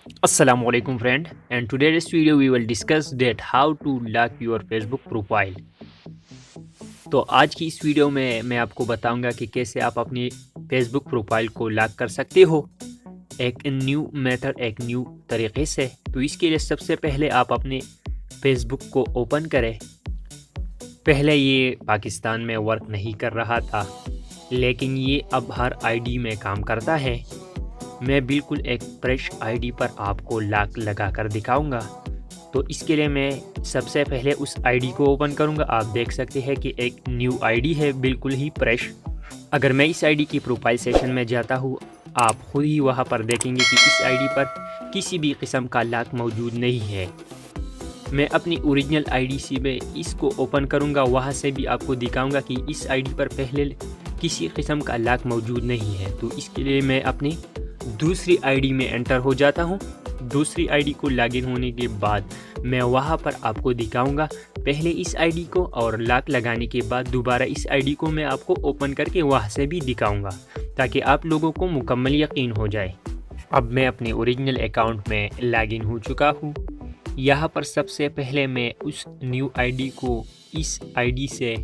Assalamu alaikum friend, and today this video we will discuss that how to lock your Facebook profile. तो आज की इस video में मैं आपको बताऊंगा कि कैसे आप अपनी Facebook प्रोफाइल को लॉक कर सकते हो एक न्यू मेथड, एक न्यू तरीके से। तो इसके लिए सबसे पहले आप अपने Facebook को ओपन करें। पहले ये पाकिस्तान में वर्क नहीं कर रहा था, लेकिन ये अब हर आईडी में काम करता है। मैं बिल्कुल एक फ्रेश आईडी पर आपको लॉक लगा कर दिखाऊंगा। तो इसके लिए मैं सबसे पहले उस आईडी को ओपन करूंगा। आप देख सकते हैं कि एक न्यू आईडी है, बिल्कुल ही फ्रेश। अगर मैं इस आईडी की प्रोफाइल सेशन में जाता हूँ, आप खुद ही वहाँ पर देखेंगे कि इस आईडी पर किसी भी किस्म का लॉक मौजूद नहीं है। मैं अपनी ओरिजिनल आईडी से में इसको ओपन करूँगा, वहाँ से भी आपको दिखाऊँगा कि इस आईडी पर पहले किसी किस्म का लॉक मौजूद नहीं है। तो इसके लिए मैं अपनी दूसरी आईडी में एंटर हो जाता हूं। दूसरी आईडी को लॉगिन होने के बाद मैं वहां पर आपको दिखाऊंगा पहले इस आईडी को, और लॉक लगाने के बाद दोबारा इस आईडी को मैं आपको ओपन करके वहां से भी दिखाऊंगा, ताकि आप लोगों को मुकम्मल यकीन हो जाए। अब मैं अपने ओरिजिनल अकाउंट में लॉगिन हो चुका हूं। यहां पर सबसे पहले मैं उस न्यू आईडी को इस आईडी से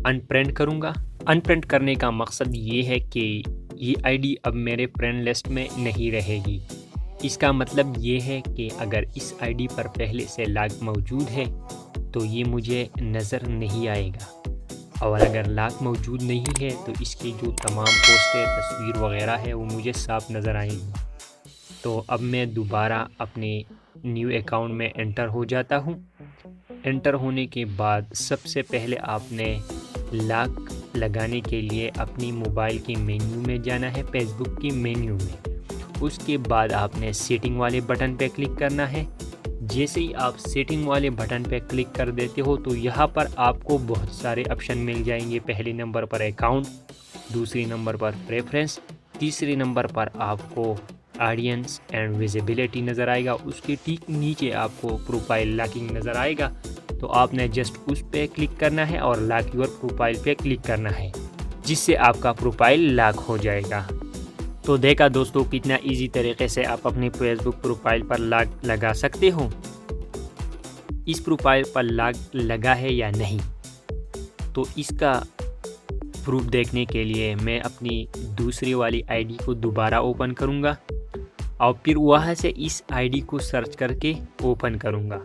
अनफ्रेंड करूंगा। अनफ्रेंड करने का मकसद ये है कि ये आईडी अब मेरे फ्रेंड लिस्ट में नहीं रहेगी। इसका मतलब ये है कि अगर इस आईडी पर पहले से लॉक मौजूद है तो ये मुझे नज़र नहीं आएगा, और अगर लॉक मौजूद नहीं है तो इसकी जो तमाम पोस्टें, तस्वीर वगैरह है वो मुझे साफ नज़र आएगी। तो अब मैं दोबारा अपने न्यू अकाउंट में एंटर हो जाता हूँ। एंटर होने के बाद सबसे पहले आपने लॉक लगाने के लिए अपनी मोबाइल के मेन्यू में जाना है, फेसबुक की मेन्यू में। उसके बाद आपने सेटिंग वाले बटन पे क्लिक करना है। जैसे ही आप सेटिंग वाले बटन पे क्लिक कर देते हो तो यहाँ पर आपको बहुत सारे ऑप्शन मिल जाएंगे। पहले नंबर पर अकाउंट, दूसरी नंबर पर प्रेफरेंस, तीसरे नंबर पर आपको ऑडियंस एंड विजिबिलिटी नज़र आएगा। उसके ठीक नीचे आपको प्रोफाइल लॉकिंग नज़र आएगा। तो आपने जस्ट उस पे क्लिक करना है और लॉक योर प्रोफाइल पे क्लिक करना है, जिससे आपका प्रोफाइल लॉक हो जाएगा। तो देखा दोस्तों, कितना इजी तरीके से आप अपनी फेसबुक प्रोफाइल पर लॉक लगा सकते हो। इस प्रोफाइल पर लॉक लगा है या नहीं, तो इसका प्रूफ देखने के लिए मैं अपनी दूसरी वाली आईडी को दोबारा ओपन करूँगा, और फिर वहाँ से इस आईडी को सर्च करके ओपन करूँगा।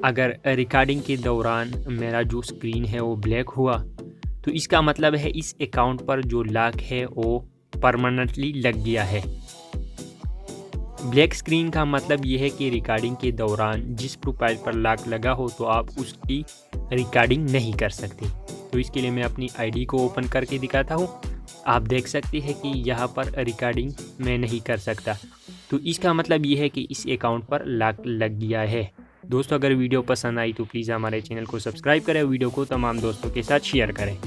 अगर रिकॉर्डिंग के दौरान मेरा जो स्क्रीन है वो ब्लैक हुआ, तो इसका मतलब है इस अकाउंट पर जो लॉक है वो परमानेंटली लग गया है। ब्लैक स्क्रीन का मतलब ये है कि रिकॉर्डिंग के दौरान जिस प्रोफाइल पर लॉक लगा हो तो आप उसकी रिकॉर्डिंग नहीं कर सकते। तो इसके लिए मैं अपनी आईडी को ओपन करके दिखाता हूँ। आप देख सकते हैं कि यहाँ पर रिकॉर्डिंग मैं नहीं कर सकता। तो इसका मतलब ये है कि इस अकाउंट पर लॉक लग गया है। दोस्तों, अगर वीडियो पसंद आई तो प्लीज़ हमारे चैनल को सब्सक्राइब करें, वीडियो को तमाम दोस्तों के साथ शेयर करें।